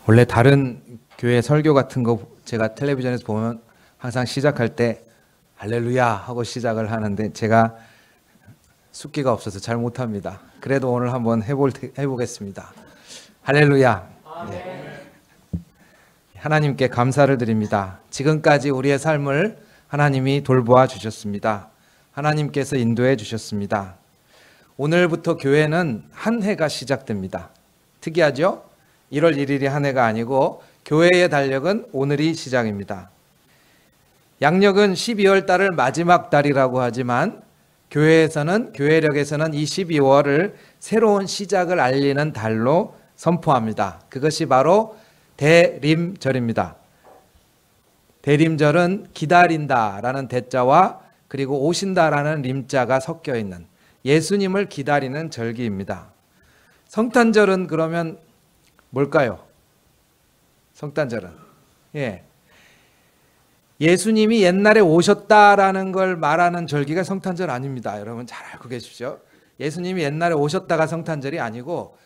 원래 다른 교회 설교 같은 거 제가 텔레비전에서 보면 항상 시작할 때 할렐루야 하고 시작을 하는데 제가 숫기가 없어서 잘 못합니다. 그래도 오늘 한번 해보겠습니다. 할렐루야. 네. 하나님께 감사를 드립니다. 지금까지 우리의 삶을 하나님이 돌보아 주셨습니다. 하나님께서 인도해 주셨습니다. 오늘부터 교회는 한 해가 시작됩니다. 특이하죠? 1월 1일이 한 해가 아니고 교회의 달력은 오늘이 시작입니다. 양력은 12월 달을 마지막 달이라고 하지만 교회력에서는 이 12월을 새로운 시작을 알리는 달로 선포합니다. 그것이 바로 대림절입니다. 대림절은 기다린다라는 대자와 그리고 오신다라는 림자가 섞여 있는 예수님을 기다리는 절기입니다. 성탄절은 그러면 뭘까요? 성탄절은 예수님이 옛날에 오셨다라는 걸 말하는 절기가 성탄절 아닙니다. 여러분 잘 알고 계십시오. 예수님이 옛날에 오셨다가 성탄절이 아니고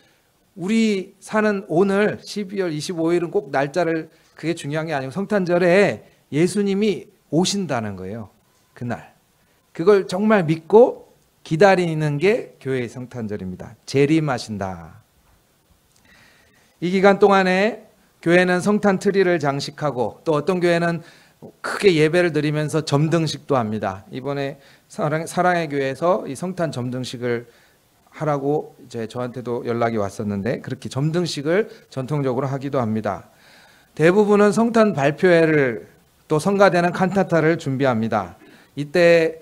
우리 사는 오늘 12월 25일은 꼭 날짜를 그게 중요한 게 아니고 성탄절에 예수님이 오신다는 거예요. 그날. 그걸 정말 믿고 기다리는 게 교회의 성탄절입니다. 재림하신다. 이 기간 동안에 교회는 성탄 트리를 장식하고 또 어떤 교회는 크게 예배를 드리면서 점등식도 합니다. 이번에 사랑의 교회에서 이 성탄 점등식을 하라고 이제 저한테도 연락이 왔었는데 그렇게 점등식을 전통적으로 하기도 합니다. 대부분은 성탄 발표회를 또 성가되는 칸타타를 준비합니다. 이때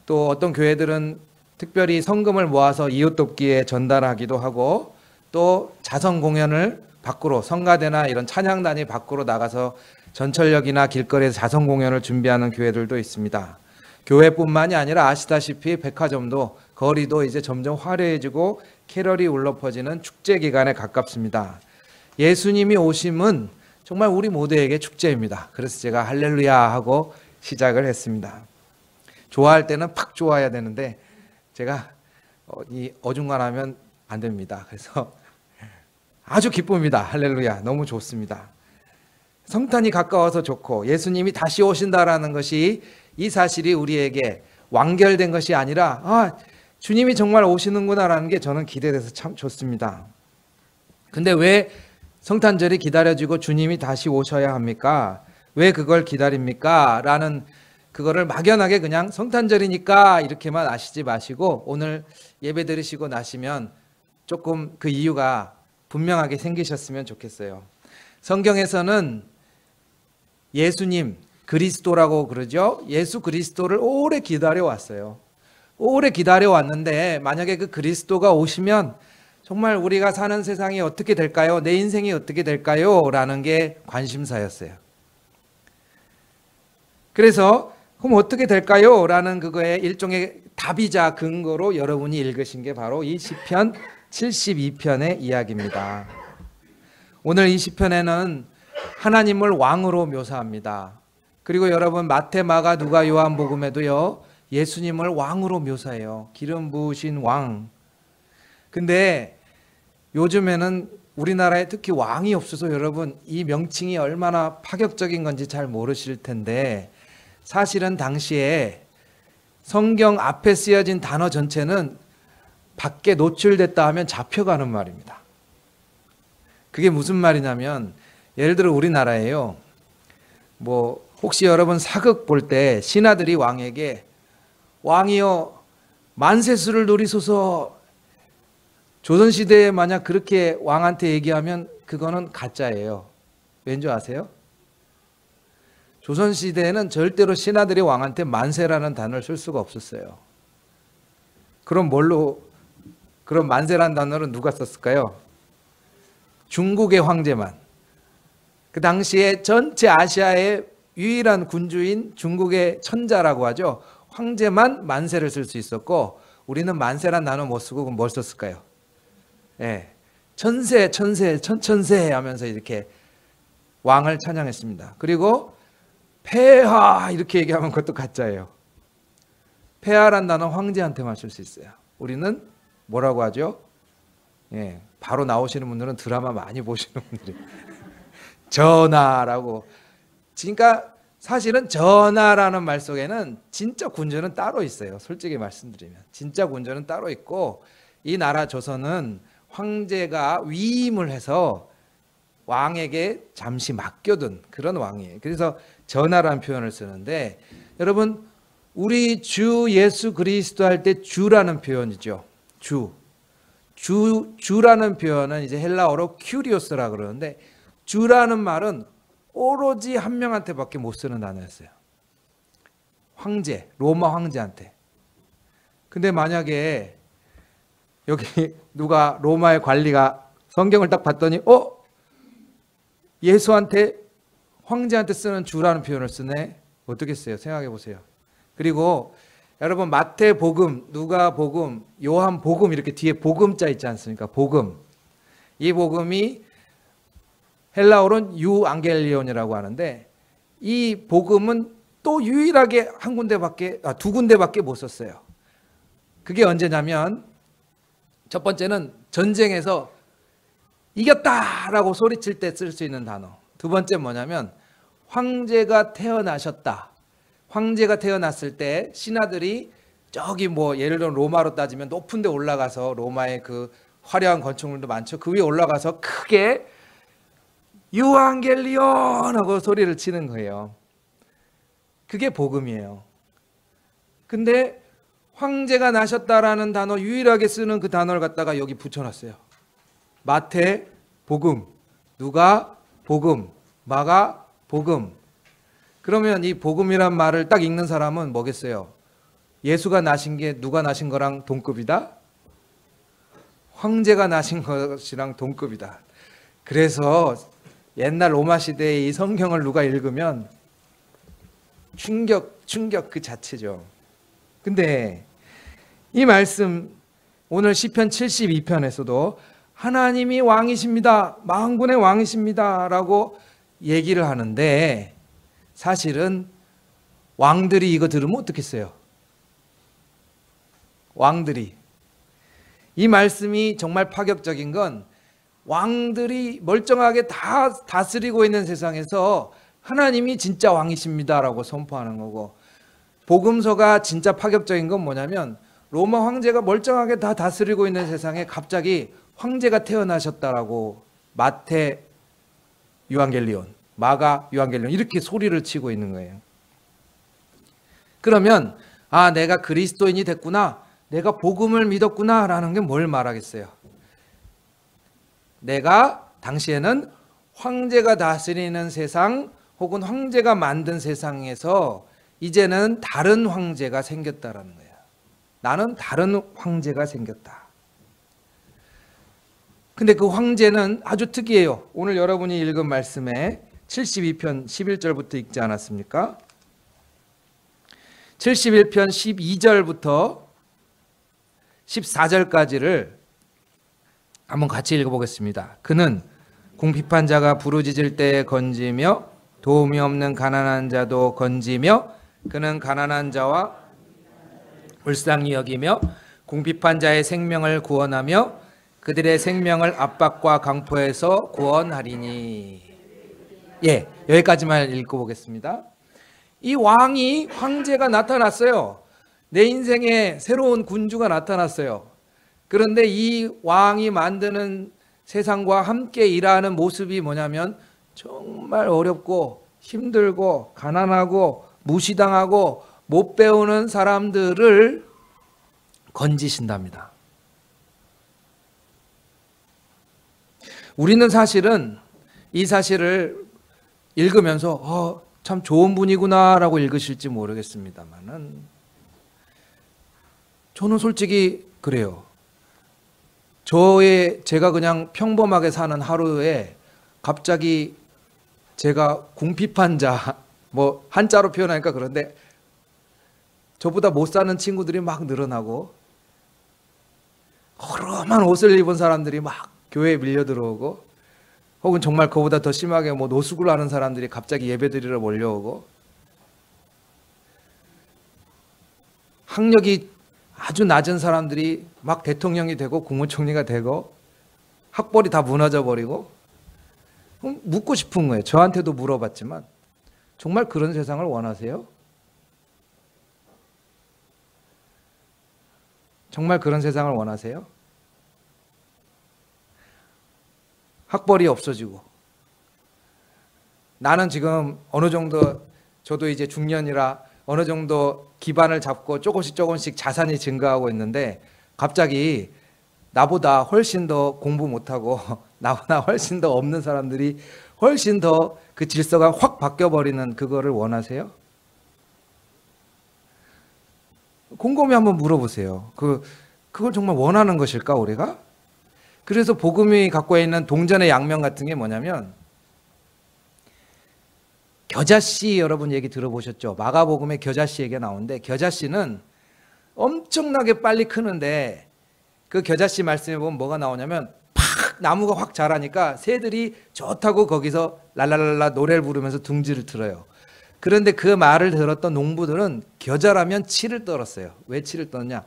또 어떤 교회들은 특별히 성금을 모아서 이웃 돕기에 전달하기도 하고 또 자선 공연을 밖으로 성가대나 이런 찬양단이 밖으로 나가서 전철역이나 길거리에서 자선 공연을 준비하는 교회들도 있습니다. 교회뿐만이 아니라 아시다시피 백화점도 거리도 이제 점점 화려해지고 캐럴이 울려 퍼지는 축제 기간에 가깝습니다. 예수님이 오심은 정말 우리 모두에게 축제입니다. 그래서 제가 할렐루야 하고 시작을 했습니다. 좋아할 때는 팍 좋아해야 되는데 제가 이 어중간하면 안 됩니다. 그래서 아주 기쁩니다. 할렐루야. 너무 좋습니다. 성탄이 가까워서 좋고 예수님이 다시 오신다라는 것이 이 사실이 우리에게 완결된 것이 아니라 주님이 정말 오시는구나라는 게 저는 기대돼서 참 좋습니다. 근데 왜 성탄절이 기다려지고 주님이 다시 오셔야 합니까? 왜 그걸 기다립니까? 라는 그거를 막연하게 그냥 성탄절이니까 이렇게만 아시지 마시고 오늘 예배 드리시고 나시면 조금 그 이유가 분명하게 생기셨으면 좋겠어요. 성경에서는 예수님, 그리스도라고 그러죠. 예수 그리스도를 오래 기다려왔어요. 오래 기다려왔는데 만약에 그 그리스도가 오시면 정말 우리가 사는 세상이 어떻게 될까요? 내 인생이 어떻게 될까요? 라는 게 관심사였어요. 그래서 그럼 어떻게 될까요? 라는 그거의 일종의 답이자 근거로 여러분이 읽으신 게 바로 이 시편 72편의 이야기입니다. 오늘 이 시편에는 하나님을 왕으로 묘사합니다. 그리고 여러분 마태, 마가, 누가, 요한복음에도요 예수님을 왕으로 묘사해요. 기름 부으신 왕. 근데 요즘에는 우리나라에 특히 왕이 없어서 여러분 이 명칭이 얼마나 파격적인 건지 잘 모르실 텐데 사실은 당시에 성경 앞에 쓰여진 단어 전체는 밖에 노출됐다 하면 잡혀가는 말입니다. 그게 무슨 말이냐면 예를 들어 우리나라에요. 혹시 여러분 사극 볼 때 신하들이 왕에게 왕이여 만세수를 누리소서 조선시대에 만약 그렇게 왕한테 얘기하면 그거는 가짜예요. 왠지 아세요? 조선시대에는 절대로 신하들이 왕한테 만세라는 단어를 쓸 수가 없었어요. 그럼 그럼 만세라는 단어를 누가 썼을까요? 중국의 황제만. 그 당시에 전체 아시아의 유일한 군주인 중국의 천자라고 하죠. 황제만 만세를 쓸 수 있었고 우리는 만세란 단어 못 쓰고 그럼 뭘 썼을까요? 천세 천천세 하면서 이렇게 왕을 찬양했습니다. 그리고 폐하 이렇게 얘기하면 그것도 가짜예요. 폐하란 단어 황제한테만 쓸 수 있어요. 우리는 뭐라고 하죠? 바로 나오시는 분들은 드라마 많이 보시는 분들이 전하라고. 그러니까 사실은 전하라는 말 속에는 진짜 군주는 따로 있어요. 솔직히 말씀드리면 진짜 군주는 따로 있고, 이 나라 조선은 황제가 위임을 해서 왕에게 잠시 맡겨둔 그런 왕이에요. 그래서 전하라는 표현을 쓰는데, 여러분 우리 주 예수 그리스도 할 때 주라는 표현이죠. 주라는 표현은 이제 헬라어로 큐리오스라 그러는데, 주라는 말은 오로지 한 명한테밖에 못 쓰는 단어였어요. 황제, 로마 황제한테. 근데 만약에 여기 누가 로마의 관리가 성경을 딱 봤더니 예수한테, 황제한테 쓰는 주라는 표현을 쓰네. 어떻겠어요? 생각해 보세요. 그리고 여러분 마태복음, 누가복음, 요한복음 이렇게 뒤에 복음자 있지 않습니까? 복음. 이 복음이 헬라어로는 유앙겔리온이라고 하는데, 이 복음은 또 유일하게 두 군데밖에 못 썼어요. 그게 언제냐면, 첫 번째는 전쟁에서 이겼다라고 소리칠 때 쓸 수 있는 단어. 두 번째 뭐냐면 황제가 태어나셨다. 황제가 태어났을 때 신하들이 저기 예를 들어 로마로 따지면 높은 데 올라가서, 로마의 그 화려한 건축물도 많죠. 그 위에 올라가서 크게 유앙겔리온 하고 소리를 치는 거예요. 그게 복음이에요. 근데 황제가 나셨다라는 단어, 유일하게 쓰는 그 단어를 갖다가 여기 붙여놨어요. 마태 복음, 누가 복음, 마가 복음. 그러면 이 복음이란 말을 딱 읽는 사람은 뭐겠어요? 예수가 나신 게 누가 나신 거랑 동급이다? 황제가 나신 것이랑 동급이다. 그래서 옛날 로마 시대의 이 성경을 누가 읽으면 충격 그 자체죠. 근데 이 말씀, 오늘 시편 72편에서도 하나님이 왕이십니다, 만군의 왕이십니다 라고 얘기를 하는데, 사실은 왕들이 이거 들으면 어떻겠어요? 왕들이, 이 말씀이 정말 파격적인 건, 왕들이 멀쩡하게 다 다스리고 있는 세상에서 하나님이 진짜 왕이십니다 라고 선포하는 거고, 복음서가 진짜 파격적인 건 뭐냐면, 로마 황제가 멀쩡하게 다 다스리고 있는 세상에 갑자기 황제가 태어나셨다라고 마태 유앙겔리온, 마가 유앙겔리온 이렇게 소리를 치고 있는 거예요. 그러면 내가 그리스도인이 됐구나, 내가 복음을 믿었구나 라는 게 뭘 말하겠어요? 내가 당시에는 황제가 다스리는 세상, 혹은 황제가 만든 세상에서 이제는 다른 황제가 생겼다라는 거예요. 나는 다른 황제가 생겼다. 근데 그 황제는 아주 특이해요. 오늘 여러분이 읽은 말씀에 72편 11절부터 읽지 않았습니까? 71편 12절부터 14절까지를 한번 같이 읽어보겠습니다. 그는 궁핍한 자가 부르짖을 때에 건지며 도움이 없는 가난한 자도 건지며, 그는 가난한 자와 불쌍히 여기며 궁핍한 자의 생명을 구원하며 그들의 생명을 압박과 강포에서 구원하리니. 여기까지만 읽어보겠습니다. 이 왕이, 황제가 나타났어요. 내 인생에 새로운 군주가 나타났어요. 그런데 이 왕이 만드는 세상과 함께 일하는 모습이 뭐냐면, 정말 어렵고 힘들고 가난하고 무시당하고 못 배우는 사람들을 건지신답니다. 우리는 사실은 이 사실을 읽으면서 참 좋은 분이구나 라고 읽으실지 모르겠습니다만은, 저는 솔직히 그래요. 제가 그냥 평범하게 사는 하루에 갑자기 제가 궁핍한 자, 한자로 표현하니까 그런데, 저보다 못 사는 친구들이 막 늘어나고, 허름한 옷을 입은 사람들이 막 교회에 밀려 들어오고, 혹은 정말 그보다 더 심하게 노숙을 하는 사람들이 갑자기 예배드리러 몰려오고, 학력이 아주 낮은 사람들이 막 대통령이 되고 국무총리가 되고 학벌이 다 무너져 버리고, 묻고 싶은 거예요. 저한테도 물어봤지만 정말 그런 세상을 원하세요? 정말 그런 세상을 원하세요? 학벌이 없어지고 나는 지금 어느 정도 저도 이제 중년이라 어느 정도 기반을 잡고 조금씩 자산이 증가하고 있는데 갑자기 나보다 훨씬 더 공부 못하고 나보다 훨씬 더 없는 사람들이 훨씬 더 그 질서가 확 바뀌어버리는 그거를 원하세요? 곰곰이 한번 물어보세요. 그걸 정말 원하는 것일까 우리가? 그래서 복음이 갖고 있는 동전의 양면 같은 게 뭐냐면 겨자씨 여러분 얘기 들어보셨죠? 마가복음에 겨자씨 얘기가 나오는데 겨자씨는 엄청나게 빨리 크는데 그 겨자씨 말씀에 보면 뭐가 나오냐면 팍 나무가 확 자라니까 새들이 좋다고 거기서 랄랄랄라 노래를 부르면서 둥지를 틀어요. 그런데 그 말을 들었던 농부들은 겨자라면 치를 떨었어요. 왜 치를 떨었냐?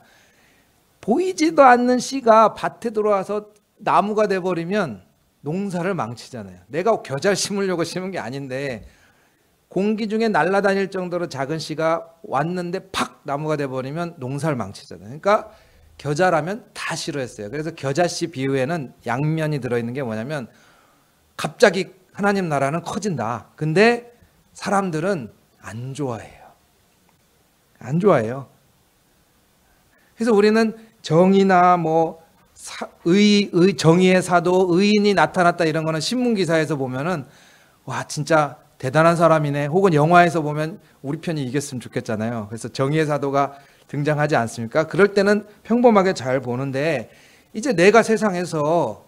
보이지도 않는 씨가 밭에 들어와서 나무가 돼버리면 농사를 망치잖아요. 내가 겨자를 심으려고 심은 게 아닌데 공기 중에 날아다닐 정도로 작은 씨가 왔는데 팍 나무가 돼버리면 농사를 망치잖아요. 그러니까 겨자라면 다 싫어했어요. 그래서 겨자씨 비유에는 양면이 들어있는 게 뭐냐면 갑자기 하나님 나라는 커진다. 근데 사람들은 안 좋아해요. 안 좋아해요. 그래서 우리는 정의나 뭐 정의의 사도, 의인이 나타났다 이런 거는 신문 기사에서 보면은 와 진짜 대단한 사람이네. 혹은 영화에서 보면 우리 편이 이겼으면 좋겠잖아요. 그래서 정의의 사도가 등장하지 않습니까? 그럴 때는 평범하게 잘 보는데 이제 내가 세상에서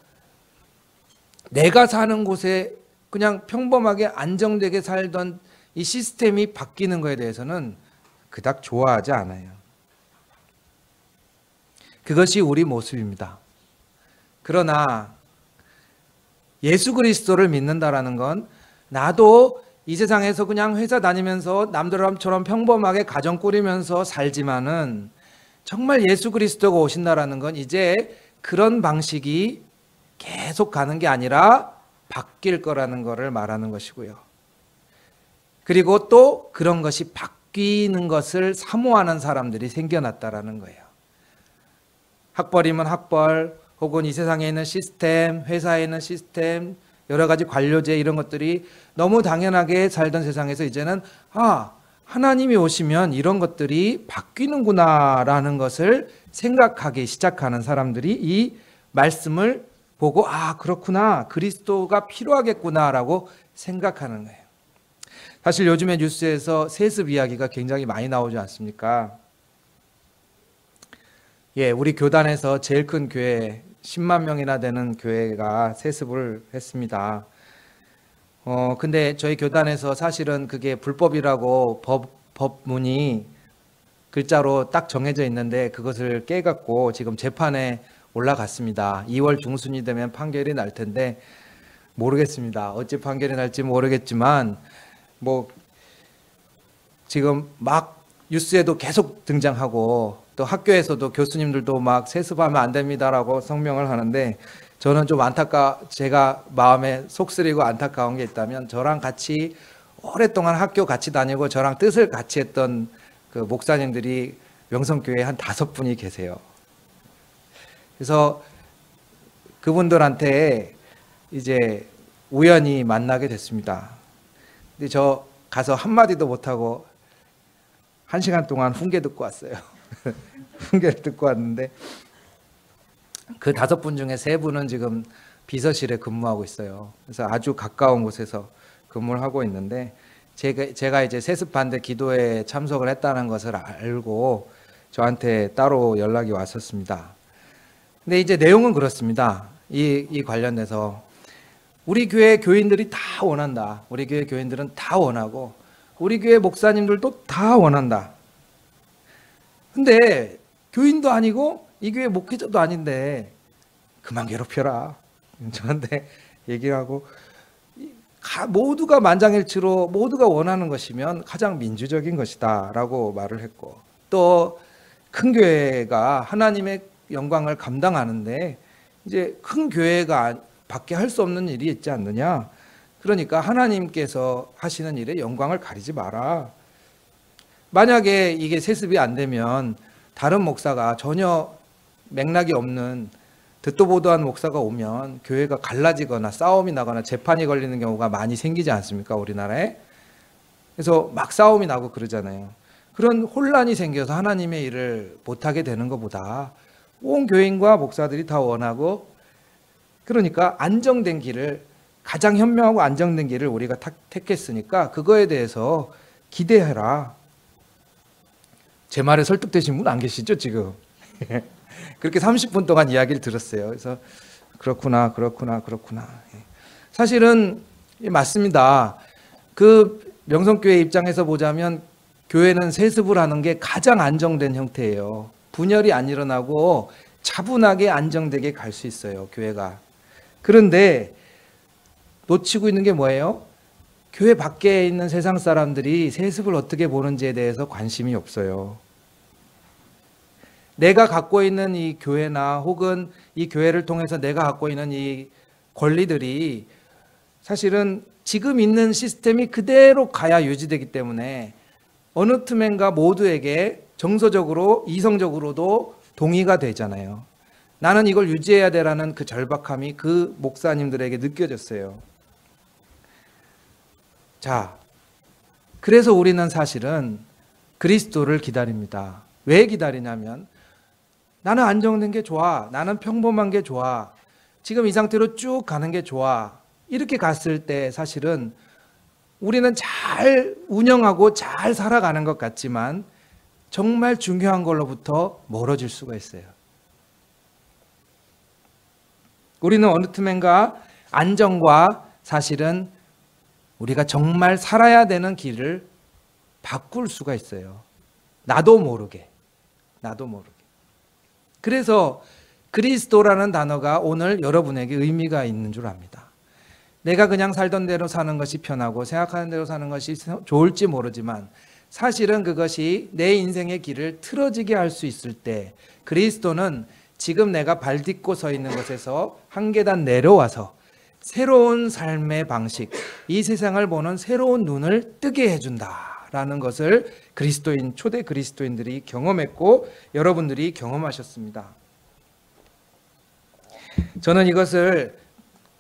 내가 사는 곳에 그냥 평범하게 안정되게 살던 이 시스템이 바뀌는 거에 대해서는 그닥 좋아하지 않아요. 그것이 우리 모습입니다. 그러나 예수 그리스도를 믿는다라는 건 나도 이 세상에서 그냥 회사 다니면서 남들처럼 평범하게 가정 꾸리면서 살지만은 정말 예수 그리스도가 오신다라는 건 이제 그런 방식이 계속 가는 게 아니라 바뀔 거라는 것을 말하는 것이고요. 그리고 또 그런 것이 바뀌는 것을 사모하는 사람들이 생겨났다라는 거예요. 학벌이면 학벌, 혹은 이 세상에 있는 시스템, 회사에 있는 시스템, 여러 가지 관료제 이런 것들이 너무 당연하게 살던 세상에서 이제는 하나님이 오시면 이런 것들이 바뀌는구나라는 것을 생각하기 시작하는 사람들이 이 말씀을 보고 그렇구나, 그리스도가 필요하겠구나라고 생각하는 거예요. 사실 요즘에 뉴스에서 세습 이야기가 굉장히 많이 나오지 않습니까? 우리 교단에서 제일 큰 교회 10만 명이나 되는 교회가 세습을 했습니다. 근데 저희 교단에서 사실은 그게 불법이라고 법문이 글자로 딱 정해져 있는데 그것을 깨갖고 지금 재판에 올라갔습니다. 2월 중순이 되면 판결이 날 텐데 모르겠습니다. 어찌 판결이 날지 모르겠지만 뭐 지금 막 뉴스에도 계속 등장하고 또 학교에서도 교수님들도 막 세습하면 안 됩니다라고 성명을 하는데 저는 좀 제가 마음에 속쓰리고 안타까운 게 있다면 저랑 같이 오랫동안 학교 같이 다니고 저랑 뜻을 같이 했던 그 목사님들이 명성교회에 한 5분이 계세요. 그래서 그분들한테 이제 우연히 만나게 됐습니다. 근데 저 가서 한마디도 못하고 1시간 동안 훈계 듣고 왔어요. 훈계를 듣고 왔는데 그 5분 중에 3분은 지금 비서실에 근무하고 있어요. 그래서 아주 가까운 곳에서 근무를 하고 있는데 제가 이제 세습 반대 기도회에 참석을 했다는 것을 알고 저한테 따로 연락이 왔었습니다. 근데 이제 내용은 그렇습니다. 이 관련돼서 우리 교회 교인들이 다 원한다. 우리 교회 교인들은 다 원하고 우리 교회 목사님들도 다 원한다. 근데 교인도 아니고 이 교회 목회자도 아닌데 그만 괴롭혀라. 저한테 얘기를 하고 모두가 만장일치로 모두가 원하는 것이면 가장 민주적인 것이다 라고 말을 했고 또 큰 교회가 하나님의 영광을 감당하는데 이제 큰 교회가 밖에 할 수 없는 일이 있지 않느냐. 그러니까 하나님께서 하시는 일에 영광을 가리지 마라. 만약에 이게 세습이 안 되면 다른 목사가 전혀 맥락이 없는 듣도 보도 한 목사가 오면 교회가 갈라지거나 싸움이 나거나 재판이 걸리는 경우가 많이 생기지 않습니까? 우리나라에. 그래서 막 싸움이 나고 그러잖아요. 그런 혼란이 생겨서 하나님의 일을 못하게 되는 것보다 온 교인과 목사들이 다 원하고, 그러니까 안정된 길을, 가장 현명하고 안정된 길을 우리가 택했으니까 그거에 대해서 기대해라. 제 말에 설득되신 분 안 계시죠 지금? 그렇게 30분 동안 이야기를 들었어요. 그래서 그렇구나. 사실은 맞습니다. 그 명성교회 입장에서 보자면 교회는 세습을 하는 게 가장 안정된 형태예요. 분열이 안 일어나고 차분하게 안정되게 갈 수 있어요, 교회가. 그런데 놓치고 있는 게 뭐예요? 교회 밖에 있는 세상 사람들이 세습을 어떻게 보는지에 대해서 관심이 없어요. 내가 갖고 있는 이 교회나 혹은 이 교회를 통해서 내가 갖고 있는 이 권리들이 사실은 지금 있는 시스템이 그대로 가야 유지되기 때문에 어느 틈엔가 모두에게 정서적으로 이성적으로도 동의가 되잖아요. 나는 이걸 유지해야 되라는 그 절박함이 그 목사님들에게 느껴졌어요. 자, 그래서 우리는 사실은 그리스도를 기다립니다. 왜 기다리냐면 나는 안정된 게 좋아. 나는 평범한 게 좋아. 지금 이 상태로 쭉 가는 게 좋아. 이렇게 갔을 때 사실은 우리는 잘 운영하고 잘 살아가는 것 같지만 정말 중요한 걸로부터 멀어질 수가 있어요. 우리는 어느 틈엔가 안정과 사실은 우리가 정말 살아야 되는 길을 바꿀 수가 있어요. 나도 모르게. 그래서 그리스도라는 단어가 오늘 여러분에게 의미가 있는 줄 압니다. 내가 그냥 살던 대로 사는 것이 편하고 생각하는 대로 사는 것이 좋을지 모르지만 사실은 그것이 내 인생의 길을 틀어지게 할 수 있을 때 그리스도는 지금 내가 발 딛고 서 있는 것에서 한 계단 내려와서 새로운 삶의 방식, 이 세상을 보는 새로운 눈을 뜨게 해준다라는 것을 초대 그리스도인들이 경험했고 여러분들이 경험하셨습니다. 저는 이것을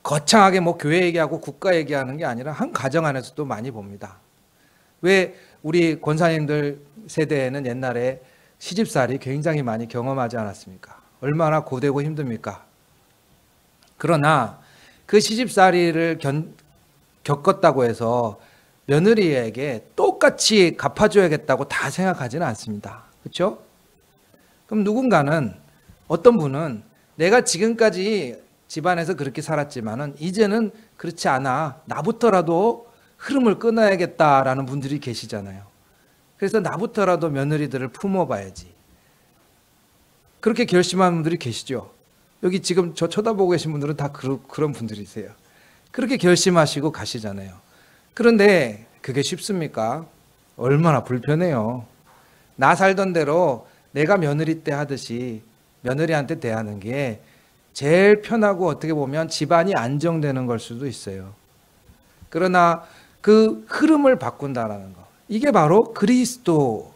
거창하게 교회 얘기하고 국가 얘기하는 게 아니라 한 가정 안에서도 많이 봅니다. 왜 우리 권사님들 세대에는 옛날에 시집살이 굉장히 많이 경험하지 않았습니까? 얼마나 고되고 힘듭니까? 그러나 그 시집살이를 겪었다고 해서 며느리에게 똑같이 갚아줘야겠다고 다 생각하지는 않습니다. 그렇죠? 그럼 누군가는, 어떤 분은 내가 지금까지 집안에서 그렇게 살았지만은 이제는 그렇지 않아. 나부터라도 흐름을 끊어야겠다라는 분들이 계시잖아요. 그래서 나부터라도 며느리들을 품어봐야지. 그렇게 결심한 분들이 계시죠. 여기 지금 저 쳐다보고 계신 분들은 다 그런 분들이세요. 그렇게 결심하시고 가시잖아요. 그런데 그게 쉽습니까? 얼마나 불편해요. 나 살던 대로 내가 며느리 때 하듯이 며느리한테 대하는 게 제일 편하고 어떻게 보면 집안이 안정되는 걸 수도 있어요. 그러나 그 흐름을 바꾼다라는 거, 이게 바로 그리스도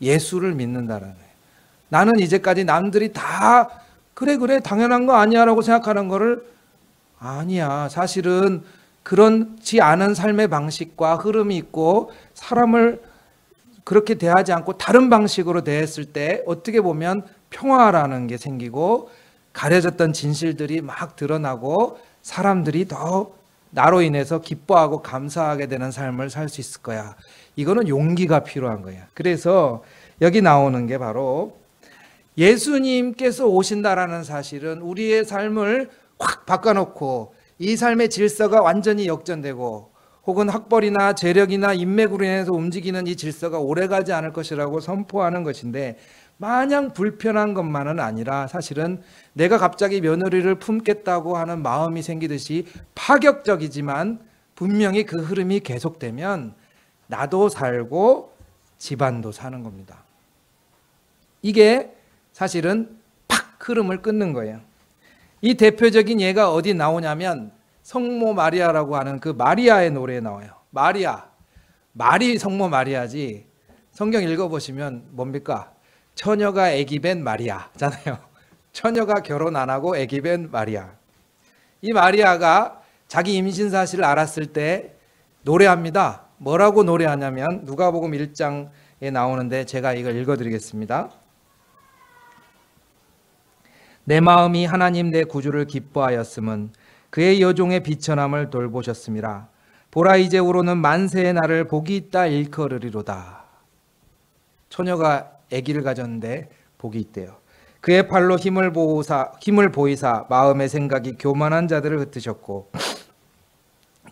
예수를 믿는다라는 거예요. 나는 이제까지 남들이 다 그래 당연한 거 아니야 라고 생각하는 거를 아니야. 사실은 그렇지 않은 삶의 방식과 흐름이 있고 사람을 그렇게 대하지 않고 다른 방식으로 대했을 때 어떻게 보면 평화라는 게 생기고 가려졌던 진실들이 막 드러나고 사람들이 더 나로 인해서 기뻐하고 감사하게 되는 삶을 살 수 있을 거야. 이거는 용기가 필요한 거야. 그래서 여기 나오는 게 바로 예수님께서 오신다라는 사실은 우리의 삶을 확 바꿔놓고 이 삶의 질서가 완전히 역전되고 혹은 학벌이나 재력이나 인맥으로 인해서 움직이는 이 질서가 오래가지 않을 것이라고 선포하는 것인데, 마냥 불편한 것만은 아니라 사실은 내가 갑자기 며느리를 품겠다고 하는 마음이 생기듯이 파격적이지만 분명히 그 흐름이 계속되면 나도 살고 집안도 사는 겁니다. 이게 사실은 팍 흐름을 끊는 거예요. 이 대표적인 예가 어디 나오냐면 성모 마리아라고 하는 그 마리아의 노래에 나와요. 마리아, 말이 성모 마리아지. 성경 읽어보시면 뭡니까? 처녀가 애기 뵌 마리아잖아요. 처녀가 결혼 안 하고 애기 뵌 마리아. 이 마리아가 자기 임신 사실을 알았을 때 노래합니다. 뭐라고 노래하냐면 누가복음 1장에 나오는데 제가 이걸 읽어드리겠습니다. 내 마음이 하나님 내 구주를 기뻐하였음은 그의 여종의 비천함을 돌보셨음이라. 보라 이제후로는 만세의 날을 복이 있다 일컬으리로다. 처녀가 아기를 가졌는데 복이 있대요. 그의 팔로 힘을 보이사 마음의 생각이 교만한 자들을 흩으셨고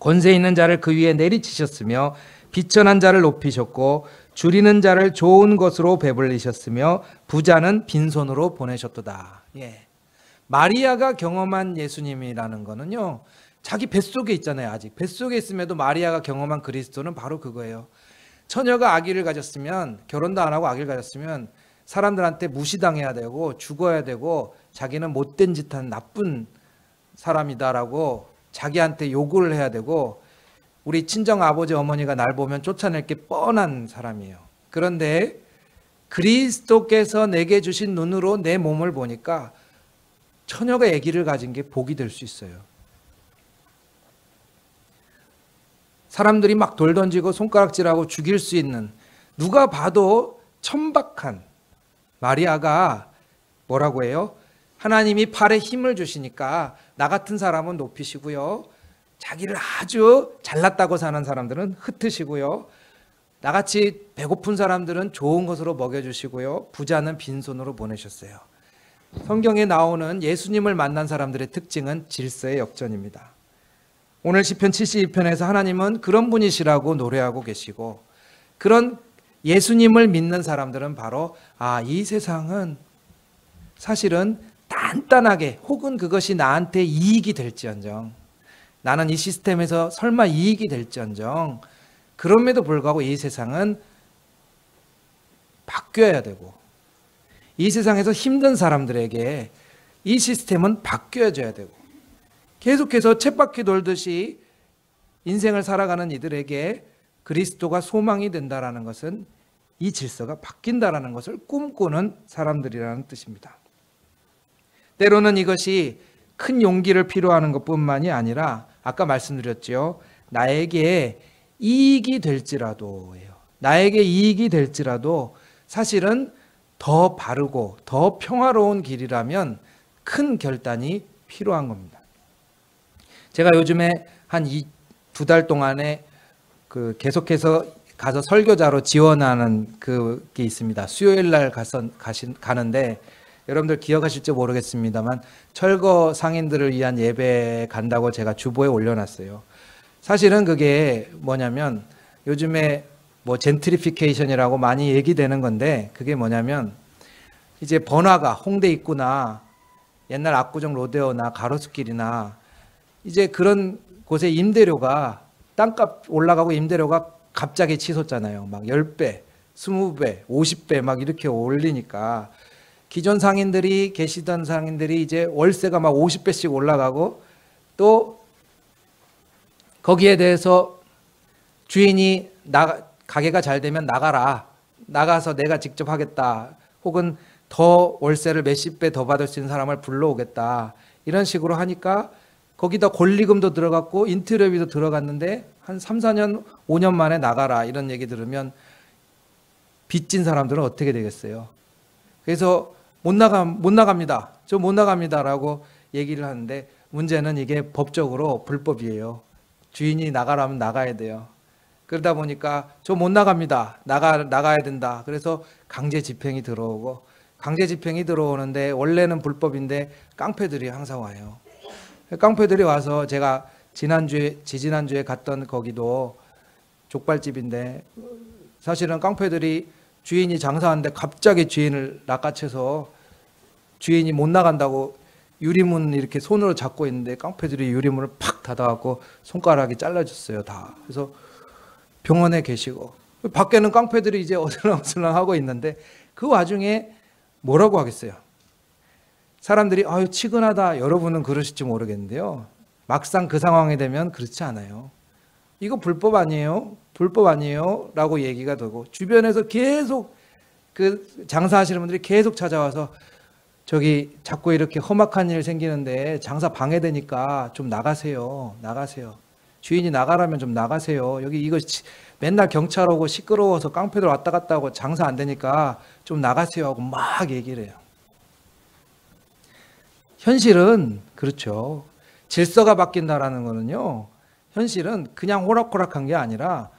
권세 있는 자를 그 위에 내리치셨으며 비천한 자를 높이셨고 줄이는 자를 좋은 것으로 배불리셨으며 부자는 빈손으로 보내셨도다. 예. 마리아가 경험한 예수님이라는 거는요, 자기 뱃속에 있잖아요. 아직 뱃속에 있음에도 마리아가 경험한 그리스도는 바로 그거예요. 처녀가 아기를 가졌으면, 결혼도 안 하고 아기를 가졌으면 사람들한테 무시당해야 되고 죽어야 되고 자기는 못된 짓 한 나쁜 사람이다라고 자기한테 욕을 해야 되고 우리 친정 아버지 어머니가 날 보면 쫓아낼 게 뻔한 사람이에요. 그런데 그리스도께서 내게 주신 눈으로 내 몸을 보니까 처녀가 아기를 가진 게 복이 될 수 있어요. 사람들이 막 돌 던지고 손가락질하고 죽일 수 있는, 누가 봐도 천박한 마리아가 뭐라고 해요? 하나님이 팔에 힘을 주시니까 나 같은 사람은 높이시고요, 자기를 아주 잘났다고 사는 사람들은 흩으시고요, 나같이 배고픈 사람들은 좋은 것으로 먹여주시고요, 부자는 빈손으로 보내셨어요. 성경에 나오는 예수님을 만난 사람들의 특징은 질서의 역전입니다. 오늘 시편 72편에서 하나님은 그런 분이시라고 노래하고 계시고, 그런 예수님을 믿는 사람들은 바로 이 세상은 사실은 단단하게, 혹은 그것이 나한테 이익이 될지언정, 나는 이 시스템에서 설마 이익이 될지언정, 그럼에도 불구하고 이 세상은 바뀌어야 되고, 이 세상에서 힘든 사람들에게 이 시스템은 바뀌어져야 되고, 계속해서 쳇바퀴 돌듯이 인생을 살아가는 이들에게 그리스도가 소망이 된다라는 것은 이 질서가 바뀐다라는 것을 꿈꾸는 사람들이라는 뜻입니다. 때로는 이것이 큰 용기를 필요하는 것뿐만이 아니라 아까 말씀드렸죠. 나에게 이익이 될지라도예요. 나에게 이익이 될지라도 사실은 더 바르고 더 평화로운 길이라면 큰 결단이 필요한 겁니다. 제가 요즘에 한 2달 동안에 계속해서 가서 설교자로 지원하는 그게 있습니다. 수요일 날 가는데 여러분들 기억하실지 모르겠습니다만 철거 상인들을 위한 예배에 간다고 제가 주보에 올려놨어요. 사실은 그게 뭐냐면 요즘에 뭐 젠트리피케이션이라고 많이 얘기되는 건데, 그게 뭐냐면 이제 번화가 홍대 입구나 옛날 압구정 로데오나 가로수길이나 이제 그런 곳에 임대료가, 땅값 올라가고 임대료가 갑자기 치솟잖아요. 막 10배, 20배, 50배 막 이렇게 올리니까 기존 상인들이, 계시던 상인들이 이제 월세가 막 50배씩 올라가고, 또 거기에 대해서 주인이 가게가 잘 되면 나가서 내가 직접 하겠다, 혹은 더 월세를 몇십 배 더 받을 수 있는 사람을 불러오겠다, 이런 식으로 하니까 거기다 권리금도 들어갔고 인테리어비도 들어갔는데 한 3, 4년, 5년 만에 나가라, 이런 얘기 들으면 빚진 사람들은 어떻게 되겠어요? 그래서 못 나갑니다. 저 못 나갑니다라고 얘기를 하는데, 문제는 이게 법적으로 불법이에요. 주인이 나가라면 나가야 돼요. 그러다 보니까 저 못 나갑니다. 나가야 된다. 그래서 강제 집행이 들어오고, 강제 집행이 들어오는데 원래는 불법인데 깡패들이 항상 와요. 깡패들이 와서, 제가 지지난주에 갔던 거기도 족발집인데 사실은 깡패들이 주인이 장사하는데 갑자기 주인을 낚아채서 주인이 못 나간다고 유리문 이렇게 손으로 잡고 있는데 깡패들이 유리문을 팍 닫아갖고 손가락이 잘라졌어요, 다. 그래서 병원에 계시고, 밖에는 깡패들이 이제 어슬렁어슬렁 하고 있는데 그 와중에 뭐라고 하겠어요? 사람들이 치근하다, 여러분은 그러실지 모르겠는데요, 막상 그 상황이 되면 그렇지 않아요. 이거 불법 아니에요? 불법 아니에요? 라고 얘기가 되고, 주변에서 계속 그 장사하시는 분들이 계속 찾아와서 저기 자꾸 이렇게 험악한 일 생기는데 장사 방해되니까 좀 나가세요. 나가세요. 주인이 나가라면 좀 나가세요. 여기 이거 맨날 경찰 오고 시끄러워서 깡패들 왔다 갔다 하고 장사 안 되니까 좀 나가세요 하고 막 얘기를 해요. 현실은 그렇죠. 질서가 바뀐다라는 거는요, 현실은 그냥 호락호락한 게 아니라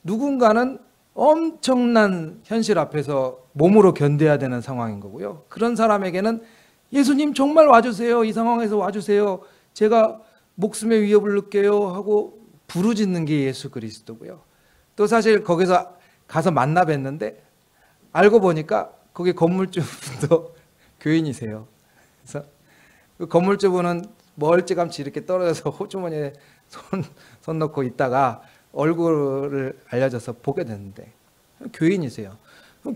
누군가는 엄청난 현실 앞에서 몸으로 견뎌야 되는 상황인 거고요. 그런 사람에게는 예수님 정말 와주세요. 이 상황에서 와주세요. 제가 목숨의 위협을 느껴요 하고 부르짖는 게 예수 그리스도고요. 또 사실 거기서 가서 만나 뵀는데 알고 보니까 거기 건물주분도 교인이세요. 그래서 그 건물주분은 멀찌감치 이렇게 떨어져서 호주머니에 손 넣고 있다가 얼굴을 알려져서 보게 됐는데 교인이세요.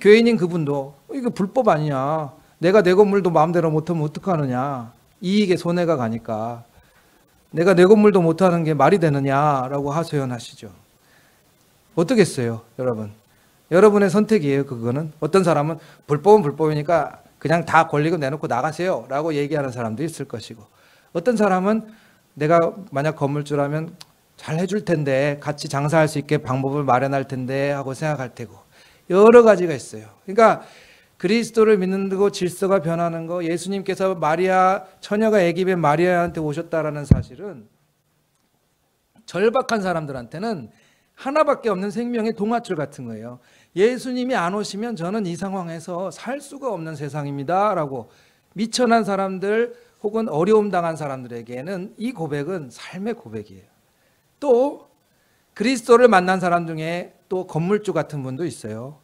교인인 그분도 이거 불법 아니냐, 내가 내 건물도 마음대로 못하면 어떡하느냐, 이익에 손해가 가니까 내가 내 건물도 못하는 게 말이 되느냐라고 하소연하시죠. 어떻겠어요, 여러분? 여러분의 선택이에요. 그거는 어떤 사람은 불법은 불법이니까 그냥 다 권리금 내놓고 나가세요 라고 얘기하는 사람도 있을 것이고, 어떤 사람은 내가 만약 건물주라면 잘 해줄 텐데, 같이 장사할 수 있게 방법을 마련할 텐데 하고 생각할 테고, 여러 가지가 있어요. 그러니까 그리스도를 믿는 거, 질서가 변하는 거, 예수님께서 마리아, 처녀가 애기배 마리아한테 오셨다라는 사실은 절박한 사람들한테는 하나밖에 없는 생명의 동화줄 같은 거예요. 예수님이 안 오시면 저는 이 상황에서 살 수가 없는 세상입니다 라고 미천한 사람들 혹은 어려움 당한 사람들에게는 이 고백은 삶의 고백이에요. 또 그리스도를 만난 사람 중에 또 건물주 같은 분도 있어요.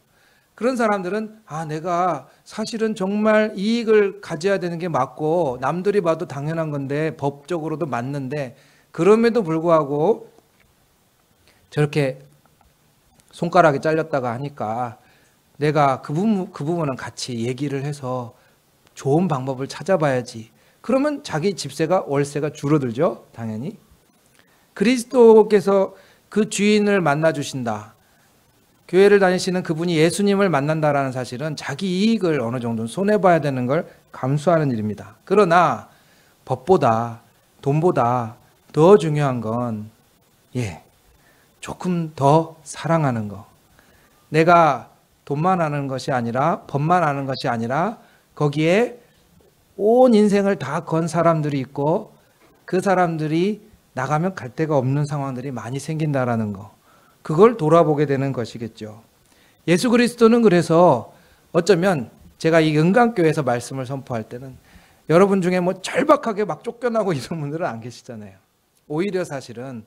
그런 사람들은 내가 사실은 정말 이익을 가져야 되는 게 맞고 남들이 봐도 당연한 건데 법적으로도 맞는데, 그럼에도 불구하고 저렇게 손가락이 잘렸다가 하니까 내가 그 부분은 같이 얘기를 해서 좋은 방법을 찾아봐야지. 그러면 자기 집세가, 월세가 줄어들죠, 당연히. 그리스도께서 그 주인을 만나 주신다, 교회를 다니시는 그분이 예수님을 만난다라는 사실은 자기 이익을 어느 정도는 손해봐야 되는 걸 감수하는 일입니다. 그러나 법보다, 돈보다 더 중요한 건 조금 더 사랑하는 거. 내가 돈만 아는 것이 아니라, 법만 아는 것이 아니라 거기에 온 인생을 다 건 사람들이 있고, 그 사람들이 나가면 갈 데가 없는 상황들이 많이 생긴다라는 거, 그걸 돌아보게 되는 것이겠죠. 예수 그리스도는 그래서 어쩌면 제가 이 은강교회에서 말씀을 선포할 때는 여러분 중에 뭐 절박하게 막 쫓겨나고 이런 분들은 안 계시잖아요. 오히려 사실은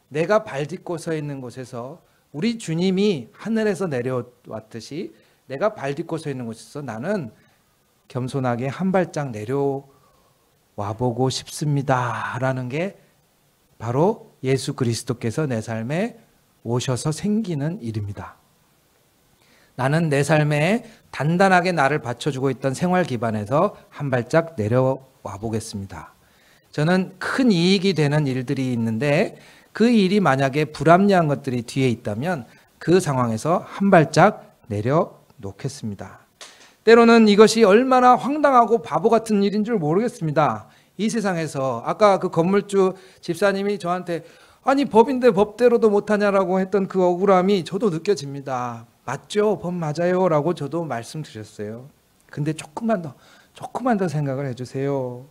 내가 발 딛고 서 있는 곳에서 우리 주님이 하늘에서 내려왔듯이 내가 발 딛고 서 있는 곳에서 나는 겸손하게 한 발짝 내려와 보고 싶습니다 라는 게 바로 예수 그리스도께서 내 삶에 오셔서 생기는 일입니다. 나는 내 삶에 단단하게 나를 받쳐주고 있던 생활 기반에서 한 발짝 내려와 보겠습니다. 저는 큰 이익이 되는 일들이 있는데 그 일이 만약에 불합리한 것들이 뒤에 있다면 그 상황에서 한 발짝 내려놓겠습니다. 때로는 이것이 얼마나 황당하고 바보 같은 일인 줄 모르겠습니다. 이 세상에서 아까 그 건물주 집사님이 저한테 법인데 법대로도 못하냐라고 했던 그 억울함이 저도 느껴집니다. 맞죠? 법 맞아요 라고 저도 말씀드렸어요. 근데 조금만 더 생각을 해주세요.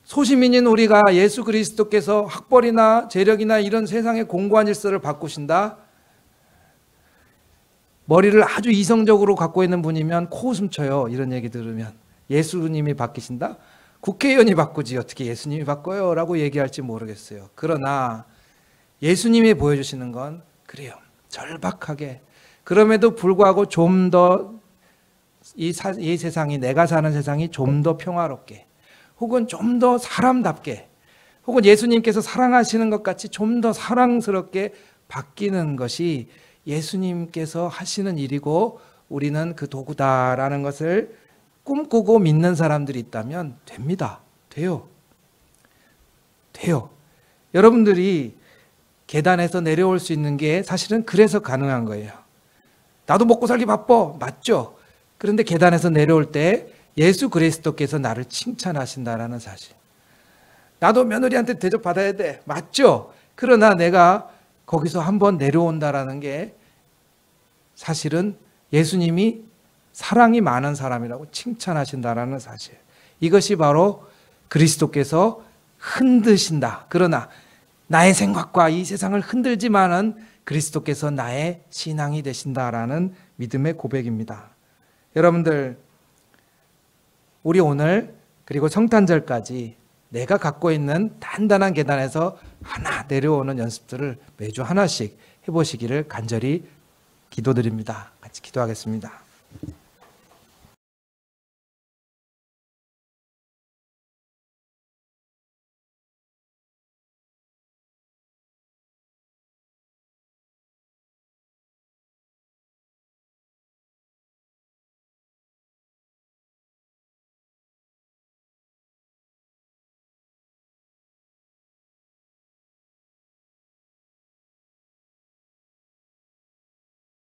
소시민인 우리가 예수 그리스도께서 학벌이나 재력이나 이런 세상의 공고한 질서를 바꾸신다, 머리를 아주 이성적으로 갖고 있는 분이면 코웃음 쳐요. 이런 얘기 들으면. 예수님이 바뀌신다? 국회의원이 바꾸지 어떻게 예수님이 바꿔요 라고 얘기할지 모르겠어요. 그러나 예수님이 보여주시는 건 그래요. 절박하게, 그럼에도 불구하고 좀 더 이 세상이, 내가 사는 세상이 좀 더 평화롭게, 혹은 좀 더 사람답게, 혹은 예수님께서 사랑하시는 것 같이 좀 더 사랑스럽게 바뀌는 것이 예수님께서 하시는 일이고 우리는 그 도구다라는 것을 꿈꾸고 믿는 사람들이 있다면 됩니다. 돼요. 돼요. 여러분들이 계단에서 내려올 수 있는 게 사실은 그래서 가능한 거예요. 나도 먹고 살기 바빠. 맞죠? 그런데 계단에서 내려올 때 예수 그리스도께서 나를 칭찬하신다라는 사실. 나도 며느리한테 대접받아야 돼. 맞죠? 그러나 내가 거기서 한번 내려온다라는 게 사실은 예수님이 사랑이 많은 사람이라고 칭찬하신다라는 사실. 이것이 바로 그리스도께서 흔드신다. 그러나 나의 생각과 이 세상을 흔들지만은 그리스도께서 나의 신앙이 되신다라는 믿음의 고백입니다. 여러분들, 우리 오늘 그리고 성탄절까지 내가 갖고 있는 단단한 계단에서 하나 내려오는 연습들을 매주 하나씩 해보시기를 간절히 기도드립니다. 같이 기도하겠습니다.